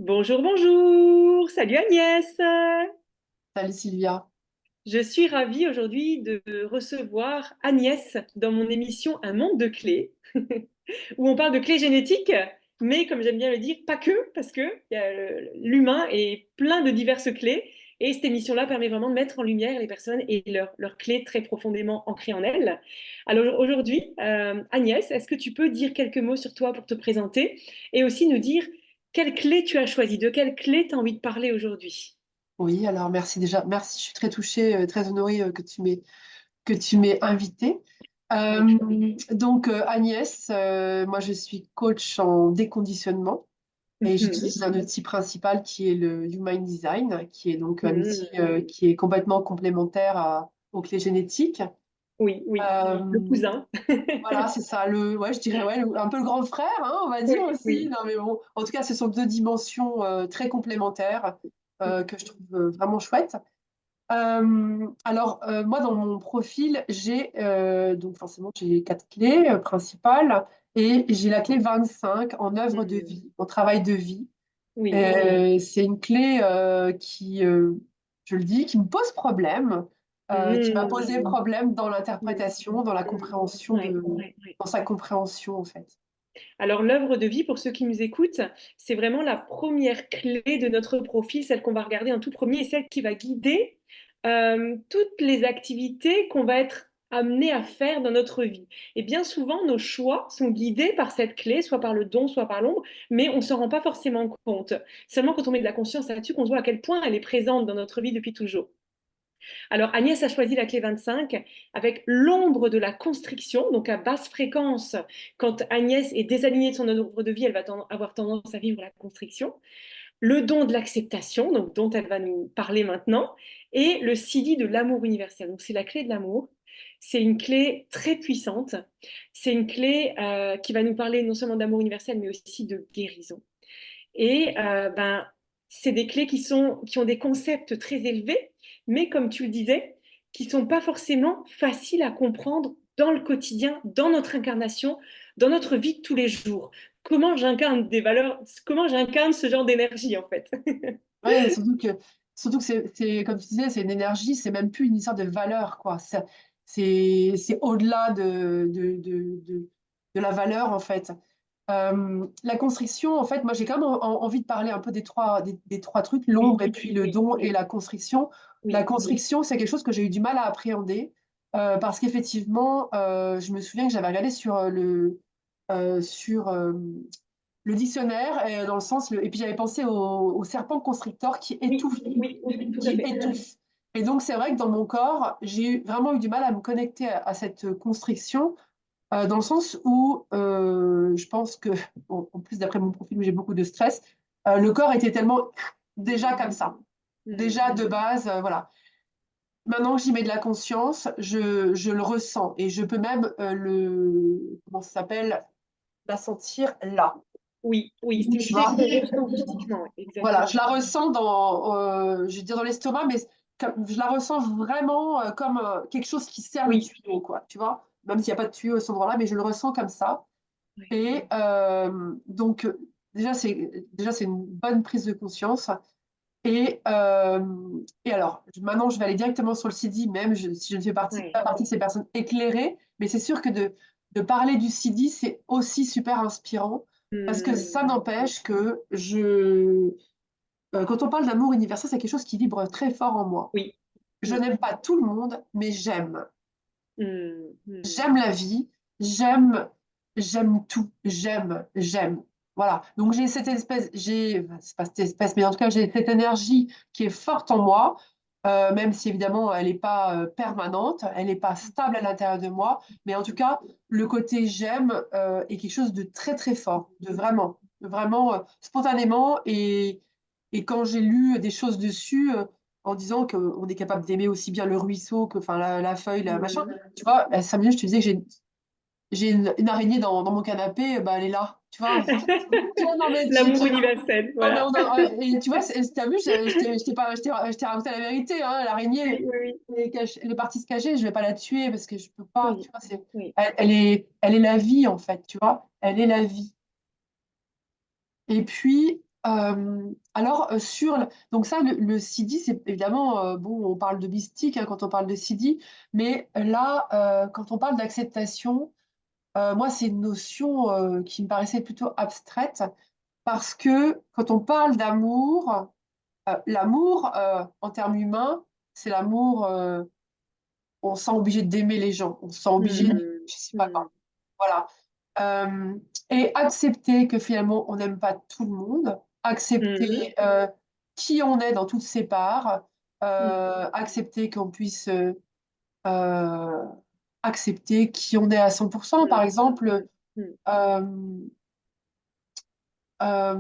Bonjour, bonjour. Salut Agnès. Salut Sylvia. Je suis ravie aujourd'hui de recevoir Agnès dans mon émission Un monde de clés, où on parle de clés génétiques, mais comme j'aime bien le dire, pas que, parce que l'humain est plein de diverses clés. Et cette émission-là permet vraiment de mettre en lumière les personnes et leurs clés très profondément ancrées en elles. Alors aujourd'hui, Agnès, est-ce que tu peux dire quelques mots sur toi pour te présenter et aussi nous dire quelle clé tu as choisi, de quelle clé tu as envie de parler aujourd'hui? Oui, alors merci déjà. Merci, je suis très touchée, très honorée que tu m'aies invitée. Avec Agnès, moi je suis coach en déconditionnement et Mhm. j'utilise un outil principal qui est le Human Design, qui est donc un outil Mhm. qui est complètement complémentaire aux clés génétiques. Oui, oui, le Euh, cousin. voilà, c'est ça, ouais, je dirais ouais, un peu le grand frère, hein, on va dire Oui, aussi. oui. Non, mais bon, en tout cas, ce sont deux dimensions très complémentaires que je trouve vraiment chouettes. Moi, dans mon profil, donc forcément, j'ai quatre clés principales et j'ai la clé 25 en œuvre de Mhm. vie, en travail de vie. Oui. C'est une clé qui, je le dis, qui me pose problème, qui m'a posé Mhm. problème dans Mhm. l'interprétation, dans la Mhm. compréhension Ouais, ouais, ouais. dans sa compréhension en fait. Alors, l'œuvre de vie, pour ceux qui nous écoutent, c'est vraiment la première clé de notre profil, celle qu'on va regarder en tout premier et celle qui va guider toutes les activités qu'on va être amené à faire dans notre vie. Et bien souvent, nos choix sont guidés par cette clé, soit par le don, soit par l'ombre, mais on ne s'en rend pas forcément compte. Seulement quand on met de la conscience là-dessus, qu'on voit à quel point elle est présente dans notre vie depuis toujours. Alors Agnès a choisi la clé 25 avec l'ombre de la constriction, donc à basse fréquence. Quand Agnès est désalignée de son ombre de vie, elle va avoir tendance à vivre la constriction. Le don de l'acceptation, donc dont elle va nous parler maintenant, et le CD de l'amour universel. Donc c'est la clé de l'amour. C'est une clé très puissante. C'est une clé qui va nous parler non seulement d'amour universel, mais aussi de guérison. Et c'est des clés qui ont des concepts très élevés, mais comme tu le disais, qui ne sont pas forcément faciles à comprendre dans le quotidien, dans notre incarnation, dans notre vie de tous les jours. Comment j'incarne des valeurs, comment j'incarne ce genre d'énergie en fait. Ouais, surtout que comme tu disais, c'est une énergie, c'est même plus une histoire de valeur, quoi. C'est au-delà de la valeur, en fait. La constriction, en fait, moi j'ai quand même envie de parler un peu des trois trucs, Oui, l'ombre et puis le oui, don et oui, la constriction. La oui. constriction, c'est quelque chose que j'ai eu du mal à appréhender parce qu'effectivement, je me souviens que j'avais regardé sur le dictionnaire, dans le sens, et puis j'avais pensé au serpent constrictor qui Oui, étouffe, oui, oui, tout à qui fait. étouffe. Et donc c'est vrai que dans mon corps, vraiment eu du mal à me connecter à cette constriction dans le sens où je pense que, bon, en plus d'après mon profil où j'ai beaucoup de stress, le corps était tellement déjà comme ça. Hmm. Déjà de base, voilà. Maintenant que j'y mets de la conscience, je le ressens et je peux même comment ça s'appelle, la sentir là. Oui, oui, c'est une Tu clé vois? qu'on ressent physiquement, Voilà, je exactement. la ressens je veux dire dans l'estomac, mais je la ressens vraiment comme quelque chose qui sert le Oui. tuyau, quoi. Tu vois? Même s'il n'y a pas de tuyau à cet endroit-là, mais je le ressens comme ça. Oui. Et déjà, c'est une bonne prise de conscience. Et alors, maintenant, je vais aller directement sur le CD, même si je ne fais Ouais. pas partie de ces personnes éclairées, mais c'est sûr que de parler du CD, c'est aussi super inspirant, parce que ça Hmm. n'empêche que quand on parle d'amour universel, c'est quelque chose qui vibre très fort en moi. Oui. Je Hmm. n'aime pas tout le monde, mais j'aime. Hmm. Hmm. J'aime la vie, j'aime, j'aime tout, j'aime. Voilà. Donc c'est pas cette espèce, mais en tout cas, j'ai cette énergie qui est forte en moi, même si évidemment, elle n'est pas permanente, elle n'est pas stable à l'intérieur de moi, mais en tout cas, le côté j'aime est quelque chose de très, très fort, de vraiment spontanément. Et quand j'ai lu des choses dessus, en disant qu'on est capable d'aimer aussi bien le ruisseau que enfin, la feuille, la machin, Hmm. tu vois, à 5 minutes, je te disais que j'ai une araignée dans mon canapé, bah, elle est là. Tu vois, tu vois, non, mais, L'amour universel, non, mais voilà. et tu vois, t'as vu, je t'ai raconté la vérité. Hein, l'araignée, Oui, oui, oui. elle est partie se cacher, je vais pas la tuer parce que je peux pas. Tu Oui, vois, oui. elle est la vie, en fait, tu vois, elle est la vie. Et puis, Donc ça, le Sidi, c'est évidemment, bon, on parle de mystique hein, quand on parle de Sidi, mais là, quand on parle d'acceptation, moi, c'est une notion qui me paraissait plutôt abstraite, parce que quand on parle d'amour, l'amour, en termes humains, c'est l'amour, on se sent obligé d'aimer les gens, on se sent obligé, Hmm, je sais pas hmm, quoi. Voilà. Et accepter que finalement, on n'aime pas tout le monde, hmm, accepter qui on est dans toutes ses parts, hmm, accepter qu'on puisse euh, accepter qui on est à 100%. Par hmm, exemple, hmm. euh,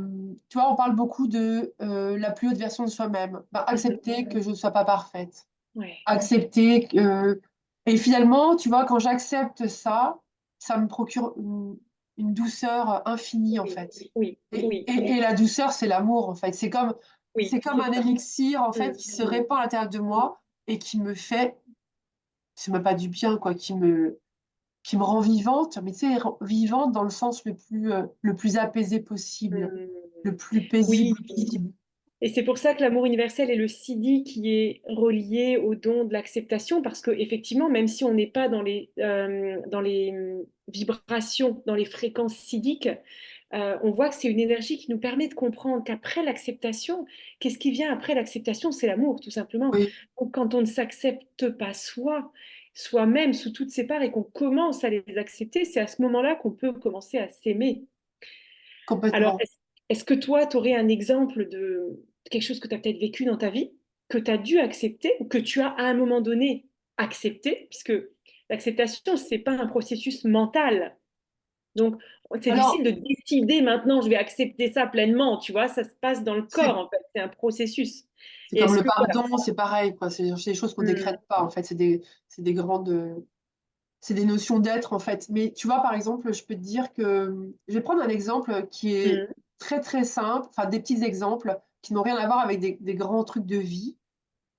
tu vois, on parle beaucoup de la plus haute version de soi-même. Ben, Mhm. accepter que je ne sois pas parfaite. Ouais. Accepter que... Et finalement, tu vois, quand j'accepte ça, ça me procure une douceur infinie, en Oui, fait. oui, Et, oui, et la douceur, c'est l'amour, en fait. oui, C'est comme c'est un ça. élixir, en fait, Hmm, qui se répand à l'intérieur de moi et qui me fait, c'est même pas du bien, quoi, qui me rend vivante, mais tu sais, vivante dans le sens le plus apaisé possible, hmm. le plus paisible Oui, possible. et c'est pour ça que l'amour universel est le sidi qui est relié au don de l'acceptation, parce que effectivement, même si on n'est pas dans les vibrations, dans les fréquences sidiques, on voit que c'est une énergie qui nous permet de comprendre qu'après l'acceptation, qu'est-ce qui vient après l'acceptation? C'est l'amour, tout simplement. Oui, Donc, quand on ne s'accepte pas soi-même sous toutes ses parts et qu'on commence à les accepter, c'est à ce moment-là qu'on peut commencer à s'aimer. Alors, complètement. est-ce que toi, tu aurais un exemple de quelque chose que tu as peut-être vécu dans ta vie, que tu as dû accepter, ou que tu as à un moment donné accepté, puisque l'acceptation, c'est pas un processus mental. Donc, c'est Alors, difficile de décider maintenant, je vais accepter ça pleinement, tu vois, ça se passe dans le corps, c'est en fait, c'est un processus. c'est Et comme est-ce le que, voilà, pardon, c'est pareil, quoi. C'est des choses qu'on hmm, décrète pas, en fait. C'est des grandes, c'est des notions d'être, en fait. Mais tu vois, par exemple, je peux te dire que je vais prendre un exemple qui est hmm, très, très simple, enfin, des petits exemples qui n'ont rien à voir avec des grands trucs de vie.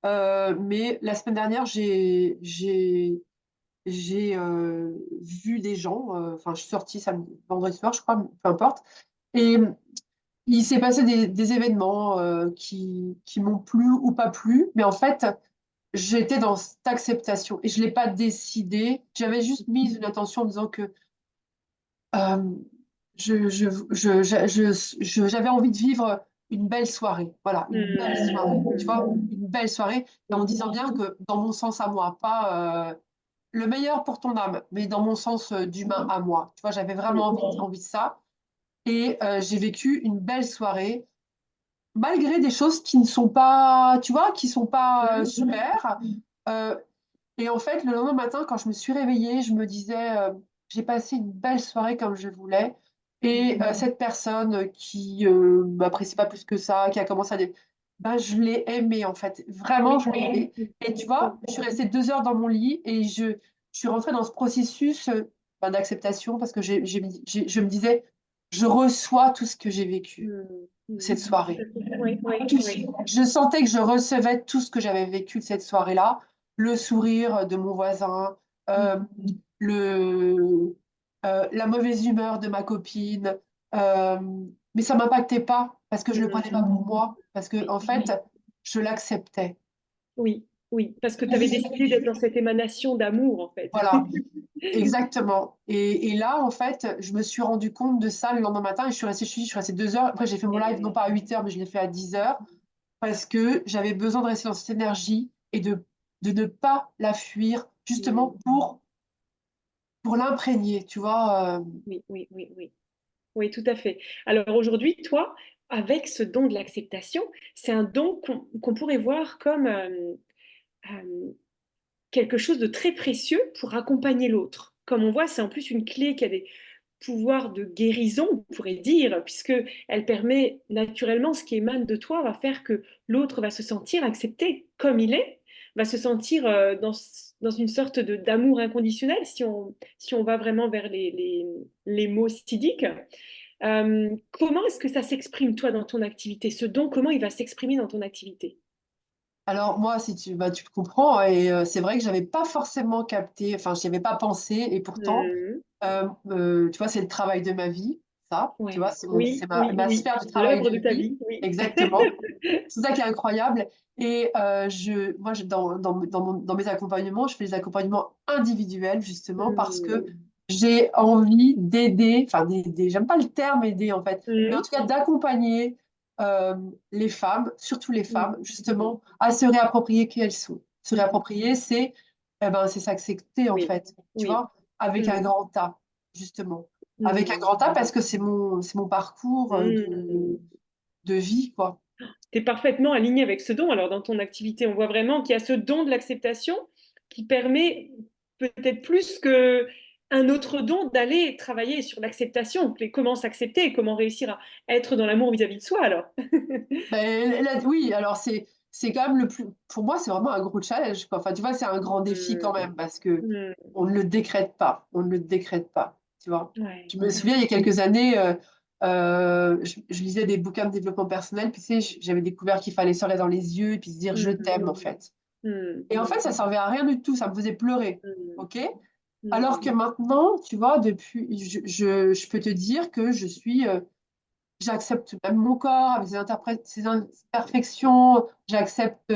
Mais la semaine dernière, j'ai vu des gens, enfin, je suis sortie vendredi soir, je crois, peu importe. Et il s'est passé des événements qui m'ont plu ou pas plu, mais en fait, j'étais dans cette acceptation et je ne l'ai pas décidé. J'avais juste mis une intention en disant que euh, j'avais envie de vivre une belle soirée. Voilà, une belle hmm, soirée. Tu hmm, vois, une belle soirée. Et en disant bien que dans mon sens à moi, pas le meilleur pour ton âme, mais dans mon sens d'humain à moi. Tu vois, j'avais hmm, vraiment envie de ça. Et j'ai vécu une belle soirée malgré des choses qui ne sont pas, tu vois, qui sont pas hmm, super. Euh, et en fait, le lendemain matin, quand je me suis réveillée, je me disais, j'ai passé une belle soirée comme je voulais. Et cette personne qui m'apprécie pas plus que ça, qui a commencé à... Ben, je l'ai aimée, en fait. Vraiment, oui, je l'ai aimée. oui, Et tu oui, vois, je suis restée 2 heures dans mon lit et je suis rentrée dans ce processus ben, d'acceptation parce que je me disais, je reçois tout ce que j'ai vécu hmm, hmm. cette soirée. Oui, oui, Tout- oui. Je sentais que je recevais tout ce que j'avais vécu de cette soirée-là, le sourire de mon voisin, euh, la mauvaise humeur de ma copine, euh, mais ça m'impactait pas parce que je le prenais Hmm. pas pour moi, parce que en fait, je l'acceptais. Oui, oui, parce que tu avais décidé d'être dans cette émanation d'amour, en fait. Voilà, exactement. Et là, en fait, je me suis rendu compte de ça le lendemain matin et je suis restée 2 heures. Après, j'ai fait mon live non pas à 8 heures, mais je l'ai fait à 10 heures. Parce que j'avais besoin de rester dans cette énergie et de ne pas la fuir, Mm. justement pour l'imprégner, tu vois. Oui, oui, oui, oui. Oui, tout à fait. Alors aujourd'hui, toi, avec ce don de l'acceptation, c'est un don qu'on pourrait voir comme euh, quelque chose de très précieux pour accompagner l'autre. Comme on voit, c'est en plus une clé qui a des pouvoirs de guérison, on pourrait dire, puisque elle permet naturellement, ce qui émane de toi va faire que l'autre va se sentir accepté comme il est, va se sentir dans une sorte d'amour inconditionnel, si on va vraiment vers les mots siddhiques. Comment est-ce que ça s'exprime, toi, dans ton activité? Ce don, comment il va s'exprimer dans ton activité? Alors moi, si tu, bah, tu comprends, et c'est vrai que j'avais pas forcément capté, enfin, j'y avais pas pensé, et pourtant, Hmm, tu vois, c'est le travail de ma vie. ça. Tu Ouais. vois, Oui, c'est oui, ma oui. sphère de travail L'œuvre de de ta vie. vie, oui. Exactement. C'est ça qui est incroyable. Et moi, dans mes accompagnements, je fais des accompagnements individuels, justement, parce que Hmm. j'ai envie d'aider, enfin d'aider, j'aime pas le terme aider en fait, mais en Hmm. tout cas d'accompagner euh, les femmes, surtout les Hmm. femmes, justement, à se réapproprier qui elles sont. Se réapproprier, c'est s'accepter en Oui, fait, tu oui. vois, avec un Hmm. grand A, justement. Avec un Hmm. grand A parce que c'est mon parcours Hmm. de vie, quoi. Tu es parfaitement aligné avec ce don. Alors, dans ton activité, on voit vraiment qu'il y a ce don de l'acceptation qui permet peut-être plus que un autre don d'aller travailler sur l'acceptation. Comment s'accepter et comment réussir à être dans l'amour vis-à-vis de soi, alors. Ben, oui, alors c'est quand même pour moi, c'est vraiment un gros challenge, quoi. Enfin, tu vois, c'est un grand défi quand Hmm. même parce que Hmm. on ne le décrète pas, on ne le décrète pas, tu vois. Ouais. Je me souviens, il y a quelques années, je lisais des bouquins de développement personnel, puis tu sais, j'avais découvert qu'il fallait se regarder dans les yeux et puis se dire je Hmm. t'aime en fait. Hmm. Et en fait, ça servait à rien du tout, ça me faisait pleurer, Hmm. ok? Alors que Hmm. maintenant, tu vois, je peux te dire que j'accepte même mon corps avec ses imperfections. J'accepte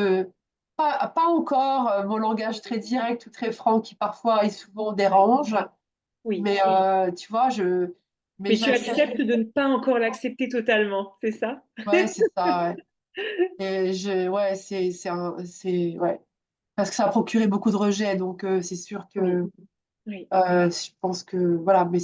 pas encore mon langage très direct ou très franc qui parfois et souvent Ouais. dérange. Oui. Mais tu vois, mais Mais tu j'accepte. acceptes de ne pas encore l'accepter totalement, c'est ça? Ouais, c'est ça. Ouais. Ouais, ouais. Parce que ça a procuré beaucoup de rejets, donc c'est sûr Oui. que Oui. je pense que voilà, mais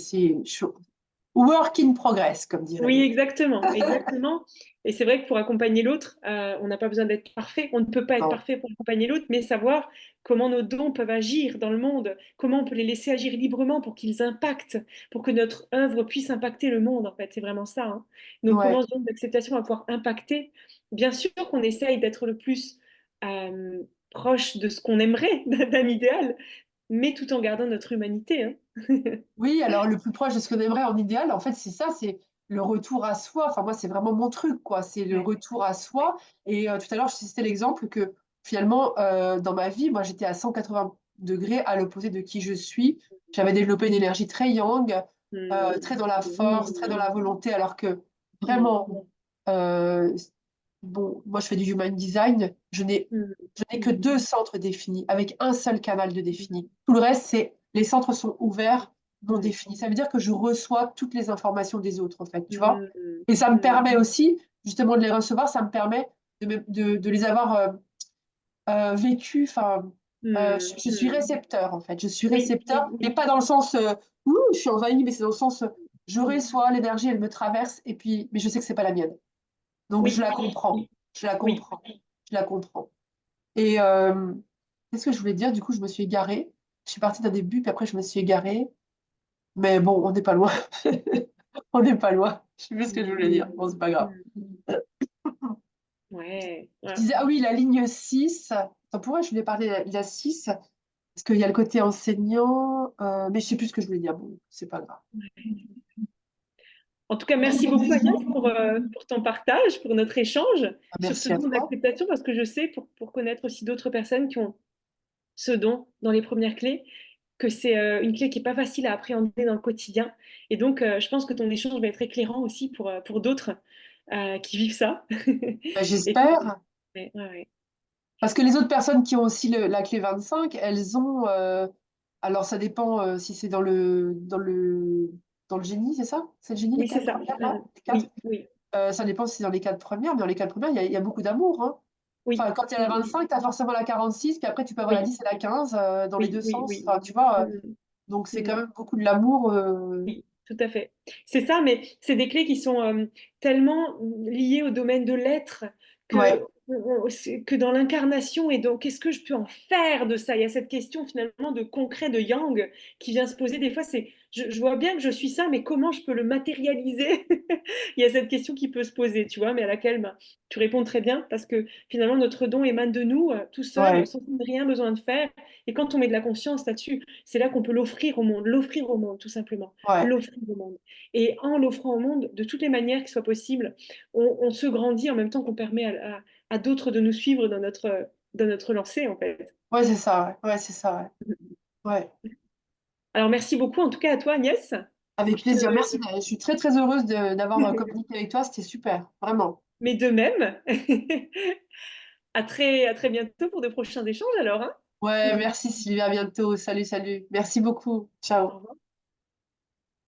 work in progress, comme diraient Oui, les. exactement, exactement. Et c'est vrai que pour accompagner l'autre, on n'a pas besoin d'être parfait. On ne peut pas être Non. parfait pour accompagner l'autre, mais savoir comment nos dons peuvent agir dans le monde, comment on peut les laisser agir librement pour qu'ils impactent, pour que notre œuvre puisse impacter le monde, en fait. C'est vraiment ça, hein. Donc, Ouais. comment ce don d'acceptation va pouvoir impacter? Bien sûr qu'on essaye d'être le plus euh, proche de ce qu'on aimerait, d'un idéal, mais tout en gardant notre humanité, hein. Oui, alors le plus proche de ce qu'on aimerait en idéal, en fait, c'est ça, c'est le retour à soi. Enfin, moi, c'est vraiment mon truc, quoi. C'est le Ouais. retour à soi. Et tout à l'heure, je citais l'exemple que finalement, dans ma vie, moi, j'étais à 180 degrés à l'opposé de qui je suis. J'avais développé une énergie très yang, très Hmm. dans la force, très dans la volonté, alors que Hmm. vraiment, euh, bon, moi, je fais du human design. Hmm. Je n'ai que deux centres définis, avec un seul canal de défini. Tout le reste, les centres sont ouverts, non Hmm. définis. Ça veut dire que je reçois toutes les informations des autres, en fait, tu vois. Hmm. Et ça me Hmm. permet aussi, justement, de les recevoir, ça me permet de les avoir vécues. Enfin, Hmm. je suis Hmm. récepteur, en fait. Je suis Oui, récepteur, oui, mais oui. pas dans le sens ouh, je suis envahi, mais c'est dans le sens je reçois l'énergie, elle me traverse, et puis, mais je sais que c'est pas la mienne. Donc, je Oui, la comprends. oui, Je la oui. comprends. Je la comprends. Et qu'est-ce que je voulais dire? Du coup, je me suis égarée. Je suis partie d'un début, puis après, je me suis égarée. Mais bon, on n'est pas loin. On n'est pas loin. Je sais plus ce que je voulais dire. Bon, c'est pas grave. Hmm. Ouais, Je ouais. disais, ah oui, la ligne 6. Attends, pourquoi je voulais parler de la 6? Parce qu'il y a le côté enseignant, mais je sais plus ce que je voulais dire. Bon, c'est pas grave. En tout cas, merci beaucoup Agnès pour ton partage, pour notre échange sur ce Merci à don toi. d'acceptation, parce que je sais, pour connaître aussi d'autres personnes qui ont ce don dans les premières clés, que c'est une clé qui n'est pas facile à appréhender dans le quotidien. Et donc, je pense que ton échange va être éclairant aussi pour d'autres qui vivent ça. Ben, Et, j'espère. ouais, ouais, ouais. Parce que les autres personnes qui ont aussi la clé 25, elles ont. Alors, ça dépend si c'est dans le génie, c'est ça? C'est le génie, les Oui, c'est quatre ça. premières, là? Mhm. Les quatre? Oui, oui, Ça dépend si c'est dans les quatre premières, mais dans les quatre premières, il y a beaucoup d'amour, hein. oui, Enfin, quand il y a la oui, 25, tu as forcément la 46, puis après, tu peux avoir la oui, 10 et la 15 dans les oui, deux oui, sens. oui. Enfin, tu vois, Mhm. donc c'est quand Mhm. même beaucoup de l'amour. Oui, tout à fait. C'est ça, mais c'est des clés qui sont tellement liées au domaine de l'être Ouais, que dans l'incarnation. Et donc, qu'est-ce que je peux en faire de ça? Il y a cette question finalement de concret, de yang, qui vient se poser. Des fois, je vois bien que je suis ça, mais comment je peux le matérialiser? Il y a cette question qui peut se poser, tu vois, mais à laquelle ben, tu réponds très bien, parce que finalement, notre don émane de nous, tout seul, ouais, sans rien besoin de faire. Et quand on met de la conscience là-dessus, c'est là qu'on peut l'offrir au monde, tout simplement, ouais, l'offrir au monde. Et en l'offrant au monde, de toutes les manières qui soient possibles, on se grandit en même temps qu'on permet à d'autres de nous suivre dans notre lancée, en fait. ouais, c'est ça, ouais, ouais, c'est ça, ouais. Ouais. Alors, merci beaucoup, en tout cas, à toi, Agnès. Avec Je te... plaisir. Merci. Je suis très, très heureuse d'avoir communiqué avec toi. C'était super, vraiment. Mais de même, à très bientôt pour de prochains échanges alors, hein. Ouais, merci Sylvie. À bientôt. Salut, salut. Merci beaucoup. Au Ciao. revoir.